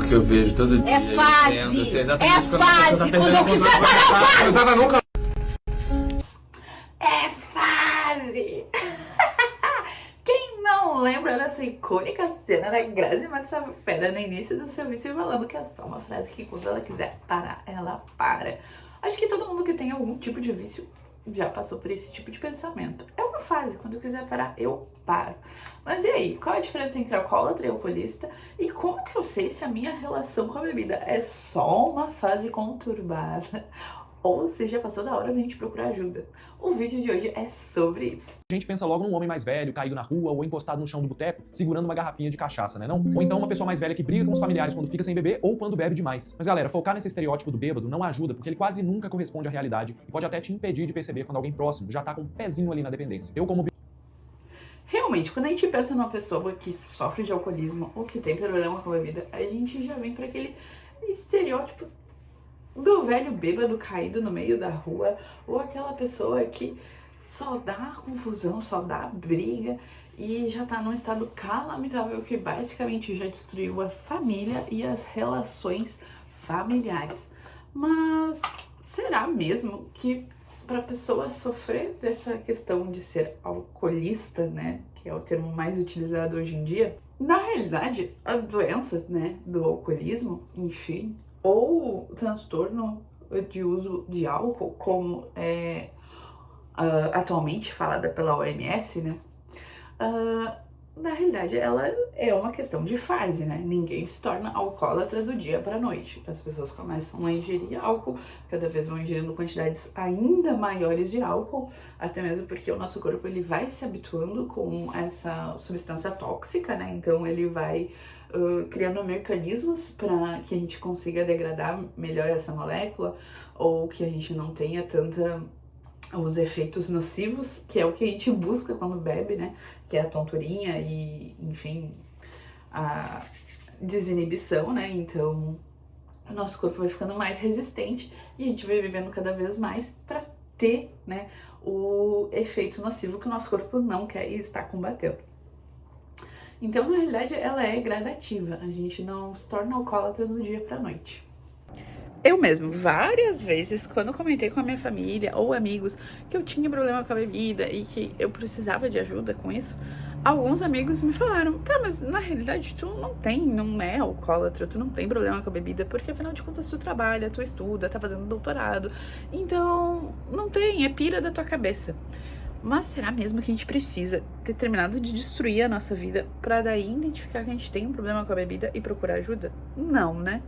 que eu vejo todo dia. É fase! É fase! Quando eu quiser parar, é fase! Quem não lembra dessa icônica cena da Grazi Massafera no início do seu vídeo falando que é só uma frase que quando ela quiser parar, ela para. Acho que todo mundo que tem algum tipo de vício já passou por esse tipo de pensamento. É uma fase, quando eu quiser parar, eu paro. Mas e aí, qual a diferença entre alcoólatra e alcoolista? E como que eu sei se a minha relação com a bebida é só uma fase conturbada? Ou se já passou da hora da gente procurar ajuda? O vídeo de hoje é sobre isso. A gente pensa logo num homem mais velho, caído na rua ou encostado no chão do boteco, segurando uma garrafinha de cachaça, né não? Ou então uma pessoa mais velha que briga com os familiares quando fica sem beber ou quando bebe demais. Mas galera, focar nesse estereótipo do bêbado não ajuda porque ele quase nunca corresponde à realidade e pode até te impedir de perceber quando alguém próximo já tá com um pezinho ali na dependência. Eu como Realmente, quando a gente pensa numa pessoa que sofre de alcoolismo ou que tem problema com a bebida, a gente já vem para aquele estereótipo do velho bêbado caído no meio da rua, ou aquela pessoa que só dá confusão, só dá briga e já tá num estado calamitoso que basicamente já destruiu a família e as relações familiares. Mas será mesmo que para a pessoa sofrer dessa questão de ser alcoolista, né, que é o termo mais utilizado hoje em dia, na realidade a doença, né, do alcoolismo, enfim, ou o transtorno de uso de álcool, como é atualmente falada pela OMS, né? Na realidade, ela é uma questão de fase, né? Ninguém se torna alcoólatra do dia para a noite. As pessoas começam a ingerir álcool, cada vez vão ingerindo quantidades ainda maiores de álcool, até mesmo porque o nosso corpo ele vai se habituando com essa substância tóxica, né? Então ele vai criando mecanismos para que a gente consiga degradar melhor essa molécula, ou que a gente não tenha os efeitos nocivos, que é o que a gente busca quando bebe, né? Que é a tonturinha e, enfim, a desinibição, né? Então, o nosso corpo vai ficando mais resistente e a gente vai bebendo cada vez mais para ter, né, o efeito nocivo que o nosso corpo não quer e está combatendo. Então, na realidade, ela é gradativa. A gente não se torna alcoólatra do dia para a noite. Eu mesmo, várias vezes, quando comentei com a minha família ou amigos que eu tinha problema com a bebida e que eu precisava de ajuda com isso, alguns amigos me falaram: tá, mas na realidade tu não é alcoólatra, tu não tem problema com a bebida, porque afinal de contas tu trabalha, tu estuda, tá fazendo doutorado, então não tem, é pira da tua cabeça. Mas será mesmo que a gente precisa ter terminado de destruir a nossa vida pra daí identificar que a gente tem um problema com a bebida e procurar ajuda? Não, né?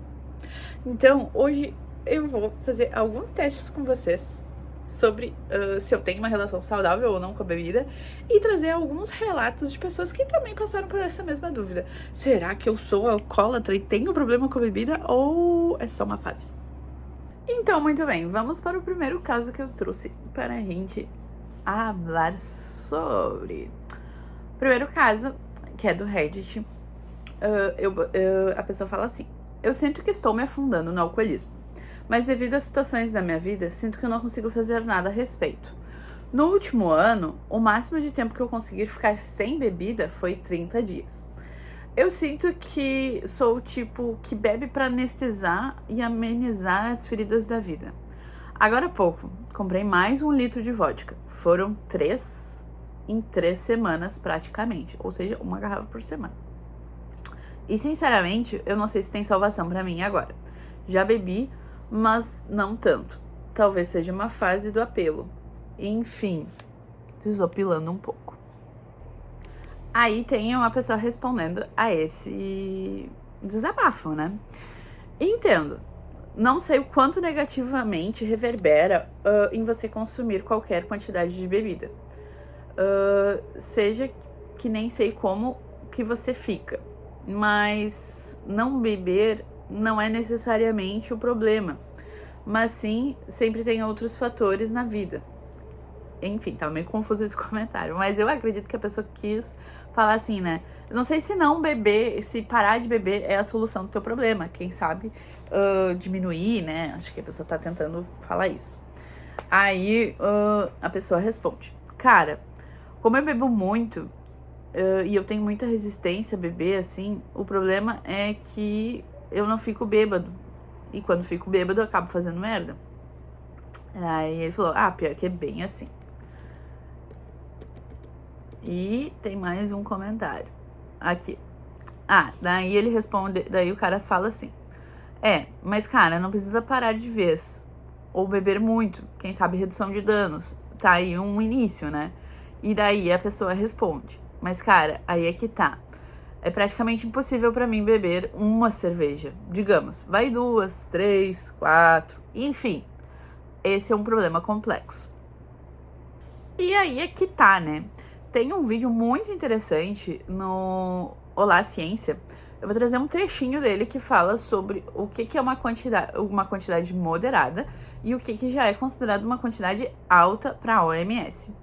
Então, hoje eu vou fazer alguns testes com vocês sobre se eu tenho uma relação saudável ou não com a bebida e trazer alguns relatos de pessoas que também passaram por essa mesma dúvida. Será que eu sou alcoólatra e tenho problema com a bebida ou é só uma fase? Então, muito bem, vamos para o primeiro caso que eu trouxe para a gente falar sobre. Primeiro caso, que é do Reddit, a pessoa fala assim: eu sinto que estou me afundando no alcoolismo, mas devido às situações da minha vida, sinto que eu não consigo fazer nada a respeito. No último ano, o máximo de tempo que eu consegui ficar sem bebida foi 30 dias. Eu sinto que sou o tipo que bebe para anestesiar e amenizar as feridas da vida. Agora há pouco, comprei mais 1 litro de vodka. Foram 3 em 3 semanas praticamente, ou seja, 1 garrafa por semana. E sinceramente, eu não sei se tem salvação pra mim agora. Já bebi, mas não tanto. Talvez seja uma fase do apelo. Enfim, desopilando um pouco. Aí tem uma pessoa respondendo a esse desabafo, né? Entendo. Não sei o quanto negativamente reverbera em você consumir qualquer quantidade de bebida. Seja que nem sei como que você fica. Mas não beber não é necessariamente o problema, mas sim, sempre tem outros fatores na vida. Enfim, tá meio confuso esse comentário, mas eu acredito que a pessoa quis falar assim, né? Não sei se não beber, se parar de beber é a solução do teu problema, quem sabe diminuir, né? Acho que a pessoa tá tentando falar isso. Aí a pessoa responde: cara, como eu bebo muito e eu tenho muita resistência a beber, assim, o problema é que eu não fico bêbado. E quando fico bêbado, eu acabo fazendo merda. Aí ele falou, pior que é bem assim. E tem mais um comentário aqui. Daí ele responde, daí o cara fala assim, mas cara, não precisa parar de vez. Ou beber muito, quem sabe redução de danos. Tá aí um início, né? E daí a pessoa responde, mas cara, aí é que tá. É praticamente impossível pra mim beber uma cerveja. Digamos, vai 2, 3, 4, enfim. Esse é um problema complexo. E aí é que tá, né? Tem um vídeo muito interessante no Olá Ciência. Eu vou trazer um trechinho dele que fala sobre o que é uma quantidade moderada e o que já é considerado uma quantidade alta para a OMS.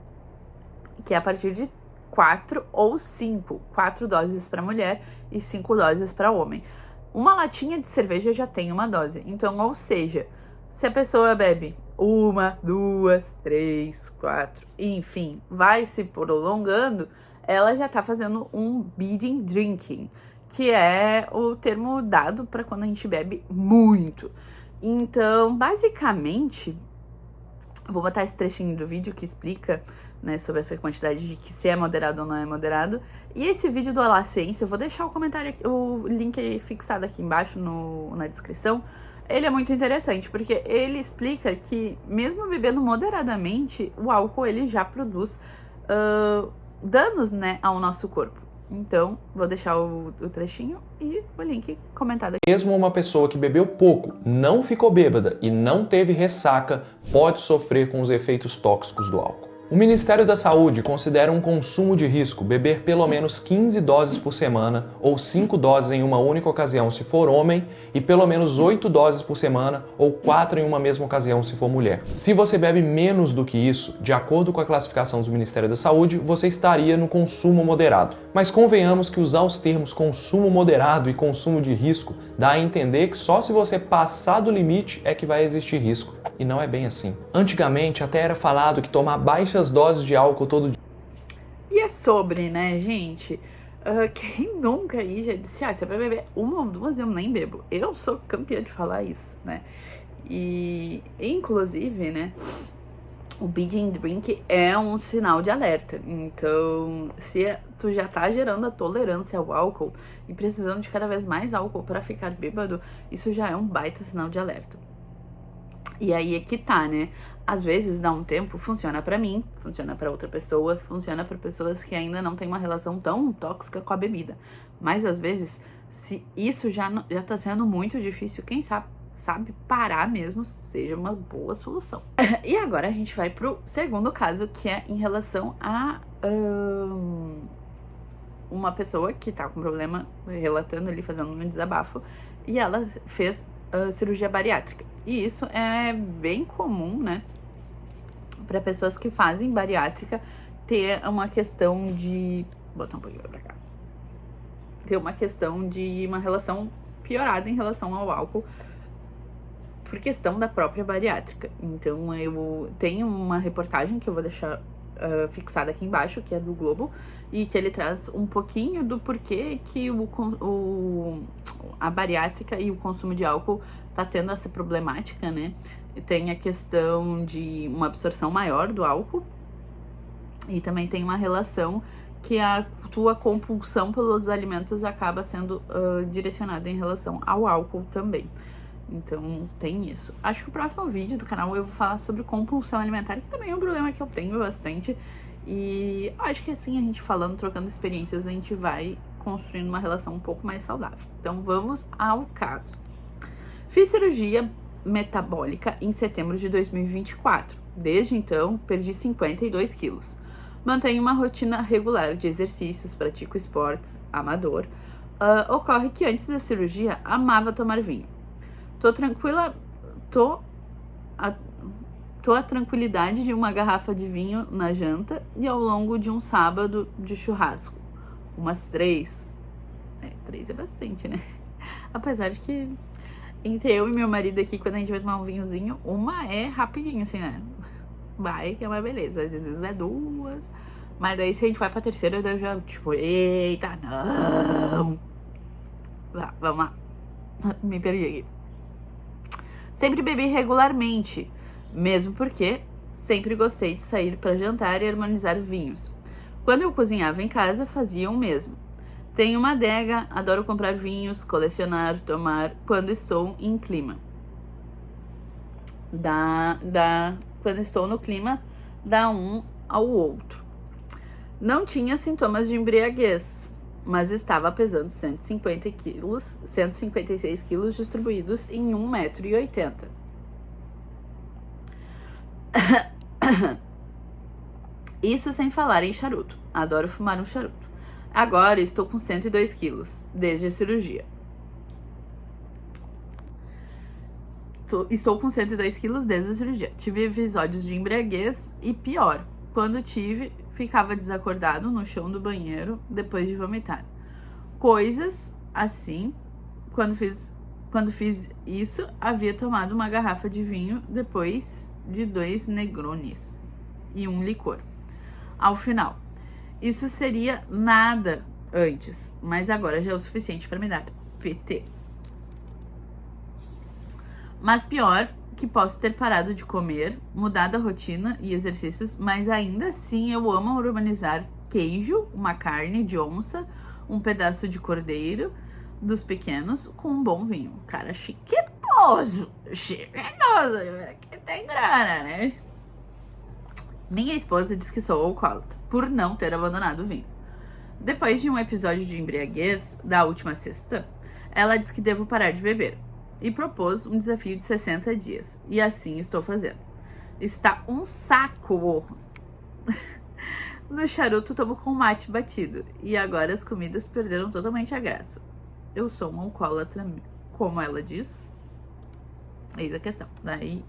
Que é a partir de 4 ou 5. 4 doses para mulher e 5 doses para homem. Uma latinha de cerveja já tem uma dose. Então, ou seja, se a pessoa bebe 1, 2, 3, 4, enfim, vai se prolongando, ela já tá fazendo um binge drinking, que é o termo dado para quando a gente bebe muito. Então, basicamente, vou botar esse trechinho do vídeo que explica, né, sobre essa quantidade de que se é moderado ou não é moderado. E esse vídeo do Olá Ciência, eu vou deixar o link aí fixado aqui embaixo na descrição. Ele é muito interessante, porque ele explica que mesmo bebendo moderadamente, o álcool ele já produz danos, né, ao nosso corpo. Então, vou deixar o trechinho e o link comentado aqui. Mesmo uma pessoa que bebeu pouco, não ficou bêbada e não teve ressaca, pode sofrer com os efeitos tóxicos do álcool. O Ministério da Saúde considera um consumo de risco beber pelo menos 15 doses por semana ou 5 doses em uma única ocasião se for homem e pelo menos 8 doses por semana ou 4 em uma mesma ocasião se for mulher. Se você bebe menos do que isso, de acordo com a classificação do Ministério da Saúde, você estaria no consumo moderado. Mas convenhamos que usar os termos consumo moderado e consumo de risco dá a entender que só se você passar do limite é que vai existir risco. E não é bem assim. Antigamente até era falado que tomar baixas doses de álcool todo dia. E é sobre, né, gente? Quem nunca aí já disse, se é pra beber 1 ou 2 eu nem bebo. Eu sou campeã de falar isso, né? E, inclusive, né, o binge drink é um sinal de alerta. Então, se tu já tá gerando a tolerância ao álcool e precisando de cada vez mais álcool pra ficar bêbado, isso já é um baita sinal de alerta. E aí é que tá, né? Às vezes dá um tempo, funciona pra mim, funciona pra outra pessoa, funciona pra pessoas que ainda não têm uma relação tão tóxica com a bebida. Mas às vezes, se isso já tá sendo muito difícil, quem sabe parar mesmo seja uma boa solução. E agora a gente vai pro segundo caso, que é em relação a uma pessoa que tá com problema, relatando ali, fazendo um desabafo, e ela fez cirurgia bariátrica. E isso é bem comum, né, para pessoas que fazem bariátrica ter uma questão de... Vou botar um pouquinho pra cá. Ter uma questão de uma relação piorada em relação ao álcool por questão da própria bariátrica. Então, eu tenho uma reportagem que eu vou deixar fixada aqui embaixo, que é do Globo, e que ele traz um pouquinho do porquê que a bariátrica e o consumo de álcool tá tendo essa problemática, né? Tem a questão de uma absorção maior do álcool e também tem uma relação que a tua compulsão pelos alimentos acaba sendo direcionada em relação ao álcool também. Então, tem isso. Acho que o próximo vídeo do canal eu vou falar sobre compulsão alimentar, que também é um problema que eu tenho bastante. E acho que assim, a gente falando, trocando experiências, a gente vai construindo uma relação um pouco mais saudável. Então, vamos ao caso. Fiz cirurgia metabólica em setembro de 2024. Desde então, perdi 52 quilos. Mantenho uma rotina regular de exercícios, pratico esportes, amador. Ocorre que antes da cirurgia, amava tomar vinho. Tô a tranquilidade de uma garrafa de vinho na janta e ao longo de um sábado de churrasco. Umas 3. 3 é bastante, né? Apesar de que entre eu e meu marido aqui, quando a gente vai tomar um vinhozinho, uma é rapidinho, assim, né? Vai, que é uma beleza. Às vezes é 2. Mas daí se a gente vai pra terceira, eu já, tipo, eita, não! Vamos lá. Me perdi aqui. Sempre bebi regularmente, mesmo porque sempre gostei de sair para jantar e harmonizar vinhos. Quando eu cozinhava em casa, fazia o mesmo. Tenho uma adega, adoro comprar vinhos, colecionar, tomar quando estou em clima. Quando estou no clima, dá um ao outro. Não tinha sintomas de embriaguez, mas estava pesando 150 quilos, 156 quilos distribuídos em 1,80 m. Isso sem falar em charuto. Adoro fumar um charuto. Agora estou com 102 quilos, desde a cirurgia. Estou com 102 quilos desde a cirurgia. Tive episódios de embriaguez e pior. Quando tive, ficava desacordado no chão do banheiro depois de vomitar. Coisas assim, quando fiz isso, havia tomado uma garrafa de vinho depois de 2 Negronis e um licor. Ao final, isso seria nada antes, mas agora já é o suficiente para me dar PT. Mas pior que posso ter parado de comer, mudado a rotina e exercícios, mas ainda assim eu amo urbanizar queijo, uma carne de onça, um pedaço de cordeiro dos pequenos com um bom vinho. Cara, chiquetoso, que tem grana, né? Minha esposa diz que sou alcoólatra por não ter abandonado o vinho. Depois de um episódio de embriaguez da última sexta, ela diz que devo parar de beber e propôs um desafio de 60 dias. E assim estou fazendo. Está um saco. No charuto tomo com mate batido. E agora as comidas perderam totalmente a graça. Eu sou uma alcoólatra, como ela diz. Eis a questão. Daí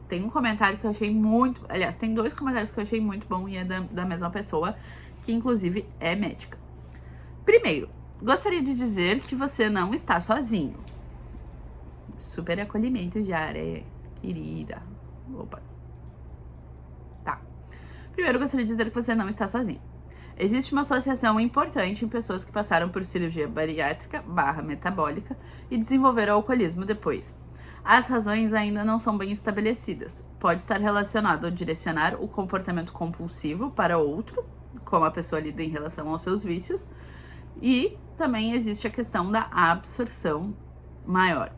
tem um comentário que eu achei muito... Aliás, tem 2 comentários que eu achei muito bom e é da mesma pessoa, que inclusive é médica. Primeiro, gostaria de dizer que você não está sozinho. Super acolhimento já, né, querida? Opa. Tá. Primeiro, gostaria de dizer que você não está sozinho. Existe uma associação importante em pessoas que passaram por cirurgia bariátrica / metabólica e desenvolveram alcoolismo depois. As razões ainda não são bem estabelecidas. Pode estar relacionado a direcionar o comportamento compulsivo para outro, como a pessoa lida em relação aos seus vícios, e também existe a questão da absorção maior.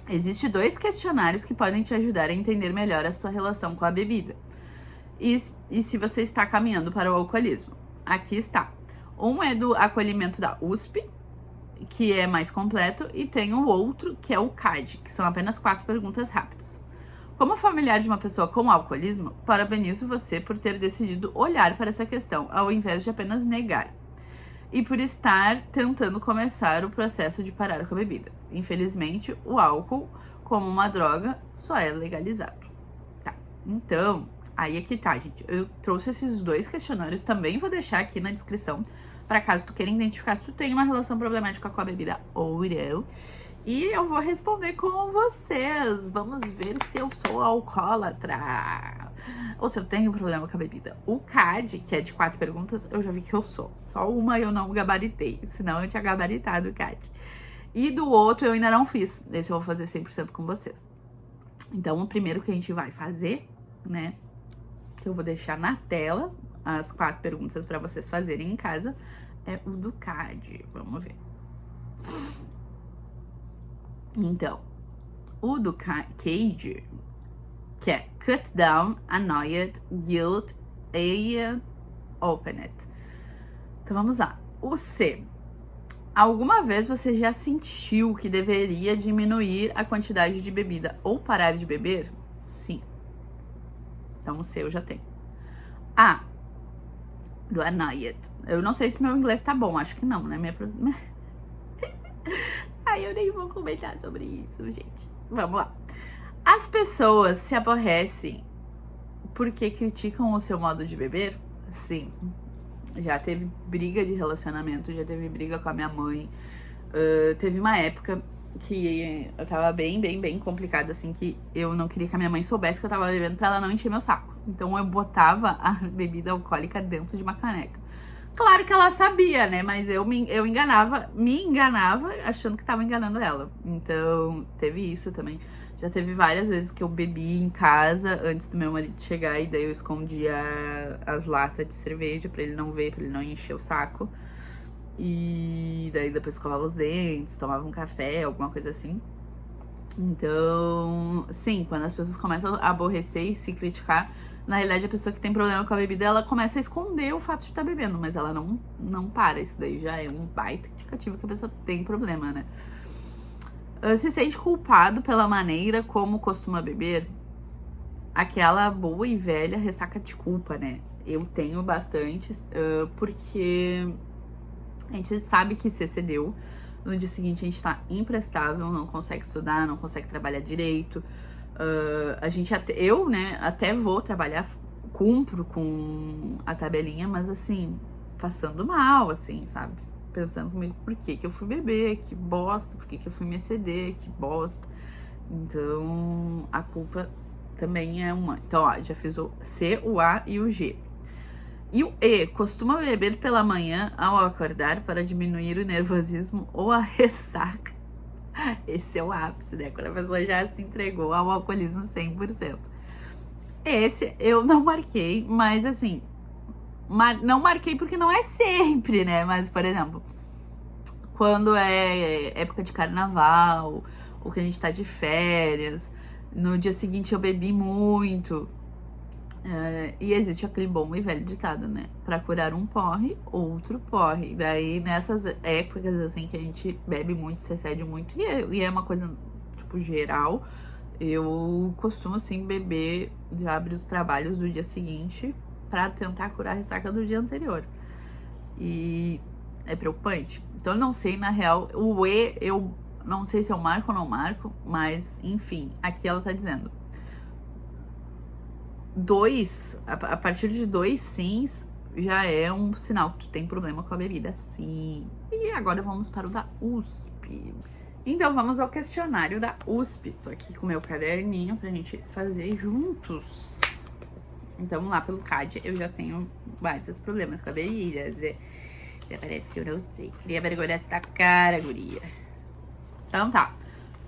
Existem 2 questionários que podem te ajudar a entender melhor a sua relação com a bebida e se você está caminhando para o alcoolismo. Aqui está. Um é do acolhimento da USP, que é mais completo, e tem o outro, que é o CAD, que são apenas 4 perguntas rápidas. Como familiar de uma pessoa com alcoolismo, parabenizo você por ter decidido olhar para essa questão, ao invés de apenas negar. E por estar tentando começar o processo de parar com a bebida. Infelizmente, o álcool, como uma droga, só é legalizado. Tá, então, aí é que tá, gente. Eu trouxe esses 2 questionários, também vou deixar aqui na descrição, para caso tu queira identificar se tu tem uma relação problemática com a bebida ou não. E eu vou responder com vocês. Vamos ver se eu sou alcoólatra ou se eu tenho problema com a bebida. O CAD, que é de 4 perguntas, eu já vi que eu sou. Só uma eu não gabaritei, senão eu tinha gabaritado o CAD. E do outro eu ainda não fiz. Esse eu vou fazer 100% com vocês. Então, o primeiro que a gente vai fazer, né, que eu vou deixar na tela as 4 perguntas para vocês fazerem em casa, é o do CAD. Vamos ver. Então, o do CAD, que é Cut Down, Annoyed, Guilt, and Open It. Então, vamos lá. O C. Alguma vez você já sentiu que deveria diminuir a quantidade de bebida ou parar de beber? Sim. Então, o C eu já tenho. A. Do Annoyed. Eu não sei se meu inglês tá bom, acho que não, né? Ai, eu nem vou comentar sobre isso, gente. Vamos lá. As pessoas se aborrecem porque criticam o seu modo de beber? Sim. Já teve briga de relacionamento, já teve briga com a minha mãe. Teve uma época que eu tava bem complicada, assim, que eu não queria que a minha mãe soubesse que eu tava bebendo pra ela não encher meu saco. Então eu botava a bebida alcoólica dentro de uma caneca. Claro que ela sabia, né? Mas eu me enganava achando que tava enganando ela. Então, teve isso também. Já teve várias vezes que eu bebi em casa antes do meu marido chegar e daí eu escondia as latas de cerveja pra ele não ver, pra ele não encher o saco. E daí depois escovava os dentes, tomava um café, alguma coisa assim. Então, sim, quando as pessoas começam a aborrecer e se criticar, na realidade a pessoa que tem problema com a bebida, ela começa a esconder o fato de estar bebendo, mas ela não para. Isso daí já é um baita indicativo que a pessoa tem problema, né? Se sente culpado pela maneira como costuma beber? Aquela boa e velha ressaca de culpa, né? Eu tenho bastante, porque a gente sabe que se excedeu. No dia seguinte a gente tá imprestável, não consegue estudar, não consegue trabalhar direito. Eu, né, até vou trabalhar, cumpro com a tabelinha, mas assim, passando mal, assim, sabe? Pensando comigo, por que eu fui beber? Que bosta. Por que eu fui me exceder? Que bosta. Então, a culpa também é uma. Então, ó, já fiz o C, o A e o G. E o E, costuma beber pela manhã ao acordar para diminuir o nervosismo ou a ressaca. Esse é o ápice, né? Quando a pessoa já se entregou ao alcoolismo 100%. Esse eu não marquei, mas assim, não marquei porque não é sempre, né? Mas, por exemplo, quando é época de carnaval, ou que a gente tá de férias, no dia seguinte eu bebi muito. E existe aquele bom e velho ditado, né? Pra curar um porre, outro porre. Daí, nessas épocas, assim, que a gente bebe muito, se excede muito, e é uma coisa, tipo, geral, eu costumo, assim, beber, já abrir os trabalhos do dia seguinte pra tentar curar a ressaca do dia anterior. E é preocupante. Então, eu não sei, na real, o E, eu não sei se eu marco ou não marco, mas, enfim, aqui ela tá dizendo... A partir de 2 sims, já é um sinal que tu tem problema com a bebida, sim. E agora vamos para o da USP. Então vamos ao questionário da USP. Tô aqui com o meu caderninho pra gente fazer juntos. Então vamos lá, pelo CAD eu já tenho vários problemas com a bebida. Parece que eu não sei. Queria vergonha essa cara, guria. Então tá.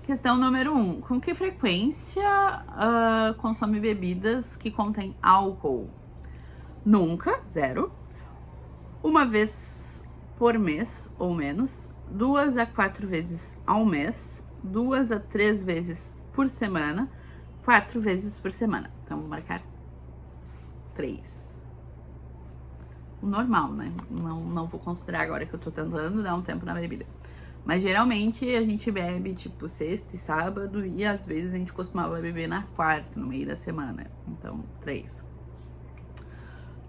Questão número 1. Com que frequência consome bebidas que contêm álcool? Nunca, 0. Uma vez por mês ou menos. 2 a 4 vezes ao mês. 2 a 3 vezes por semana. 4 vezes por semana. Então, vou marcar 3. O normal, né? Não vou considerar agora que eu tô tentando dar um tempo na bebida. Mas geralmente a gente bebe tipo sexta e sábado e às vezes a gente costumava beber na quarta, no meio da semana. Então, 3.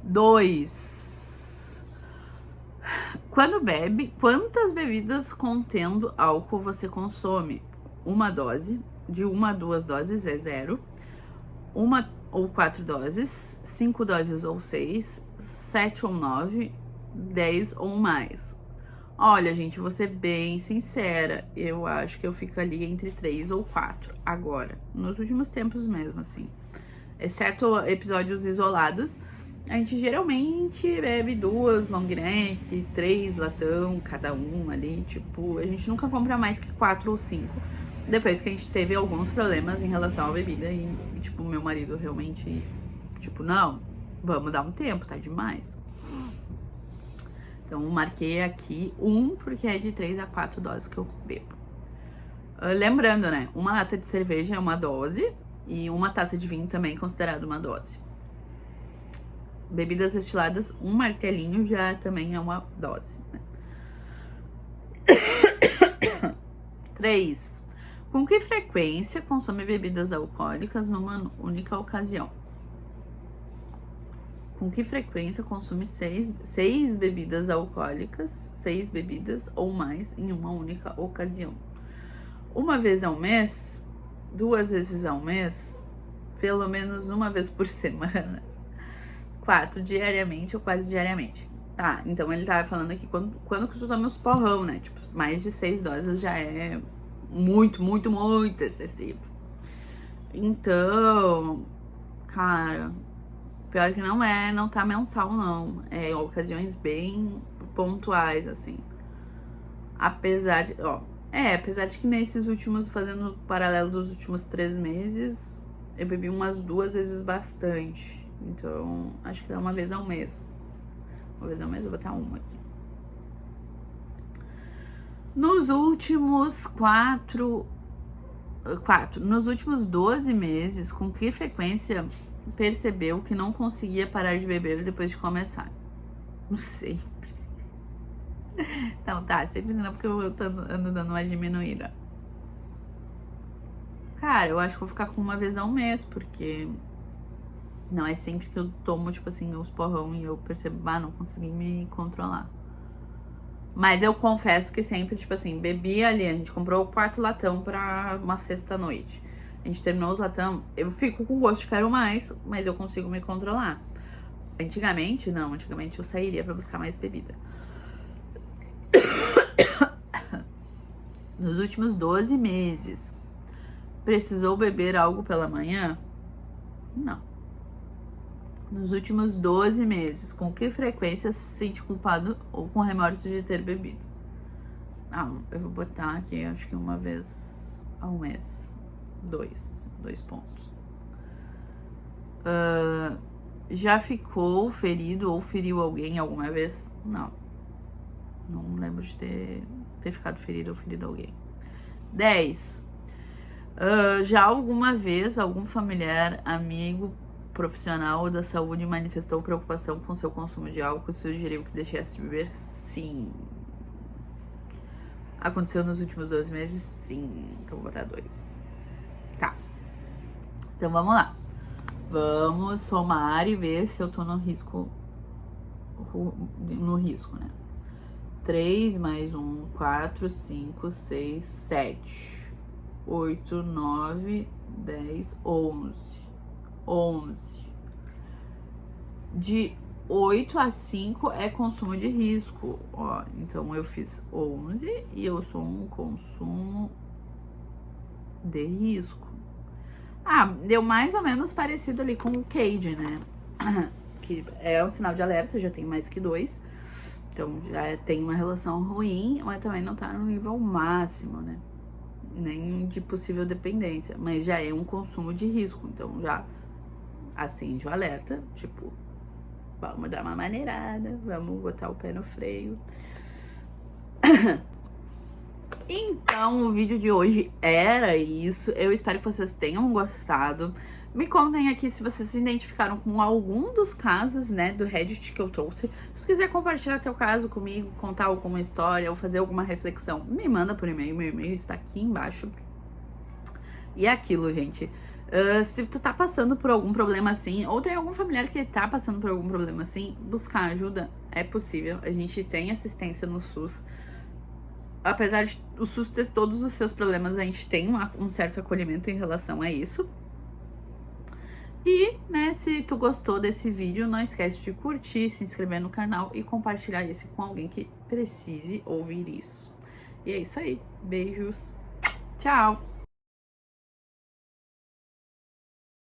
2. Quando bebe, quantas bebidas contendo álcool você consome? Uma dose, de 1 a 2 doses é 0. 1 ou 4 doses, 5 doses ou 6, 7 ou 9, 10 ou mais. Olha, gente, vou ser bem sincera, eu acho que eu fico ali entre 3 ou 4 agora, nos últimos tempos mesmo, assim. Exceto episódios isolados, a gente geralmente bebe 2 long neck, 3 latão, cada um ali, tipo, a gente nunca compra mais que 4 ou 5. Depois que a gente teve alguns problemas em relação à bebida e tipo, meu marido realmente, tipo, não, vamos dar um tempo, tá demais. Então, marquei aqui 1, porque é de 3 a 4 doses que eu bebo. Lembrando, né? Uma lata de cerveja é uma dose e uma taça de vinho também é considerada uma dose. Bebidas destiladas, um martelinho já também é uma dose, né? 3. Com que frequência consome bebidas alcoólicas numa única ocasião? Com que frequência consome 6 bebidas alcoólicas, 6 bebidas ou mais em uma única ocasião? Uma vez ao mês, 2 vezes ao mês, pelo menos uma vez por semana, 4 diariamente ou quase diariamente. Tá, então ele tava falando aqui quando que tu toma os porrão, né? Tipo, mais de 6 doses já é muito, muito, muito excessivo. Então, cara, Pior que não tá mensal, não. É ocasiões bem pontuais, assim. Apesar de que nesses últimos, fazendo o paralelo dos últimos 3 meses, eu bebi umas 2 vezes bastante. Então, acho que dá uma vez ao mês. Uma vez ao mês eu vou botar uma aqui. Nos últimos 12 meses, com que frequência percebeu que não conseguia parar de beber depois de começar? Sempre. Então tá, sempre não, porque eu ando dando uma diminuída. Cara, eu acho que vou ficar com uma vez ao mês, porque não é sempre que eu tomo, tipo assim, os porrão e eu percebo, não consegui me controlar. Mas eu confesso que sempre, tipo assim, bebi ali, a gente comprou o 4º latão pra uma sexta-noite. A gente terminou os latão, eu fico com gosto de quero mais, mas eu consigo me controlar. Antigamente eu sairia pra buscar mais bebida. Nos últimos 12 meses, precisou beber algo pela manhã? Não. Nos últimos 12 meses, com que frequência se sente culpado ou com remorso de ter bebido? Eu vou botar aqui, acho que uma vez ao mês. 2 pontos. Já ficou ferido ou feriu alguém alguma vez? Não. Não lembro de ter ficado ferido ou ferido alguém. 10. Já alguma vez algum familiar, amigo, profissional da saúde manifestou preocupação com seu consumo de álcool e sugeriu que deixasse de beber? Sim. Aconteceu nos últimos 12 meses? Sim. Então vou botar 2. Tá. Então vamos lá. Vamos somar e ver se eu tô no risco. Né? 3 mais 1, 4, 5, 6, 7, 8, 9, 10, 11. De 8 a 5 é consumo de risco. Então eu fiz 11 e eu sou um consumo de risco. Deu mais ou menos parecido ali com o Cade, né? Que é um sinal de alerta, já tem mais que 2. Então já tem uma relação ruim, mas também não tá no nível máximo, né? Nem de possível dependência, mas já é um consumo de risco. Então já acende o alerta, tipo, vamos dar uma maneirada, vamos botar o pé no freio. Então, o vídeo de hoje era isso. Eu espero que vocês tenham gostado. Me contem aqui se vocês se identificaram com algum dos casos, né, do Reddit que eu trouxe. Se você quiser compartilhar teu caso comigo, contar alguma história ou fazer alguma reflexão, me manda por e-mail. Meu e-mail está aqui embaixo. E é aquilo, gente. Se tu tá passando por algum problema assim, ou tem algum familiar que tá passando por algum problema assim, buscar ajuda é possível. A gente tem assistência no SUS. Apesar de o SUS ter todos os seus problemas, a gente tem um certo acolhimento em relação a isso. E, né, se tu gostou desse vídeo, não esquece de curtir, se inscrever no canal e compartilhar isso com alguém que precise ouvir isso. E é isso aí. Beijos. Tchau!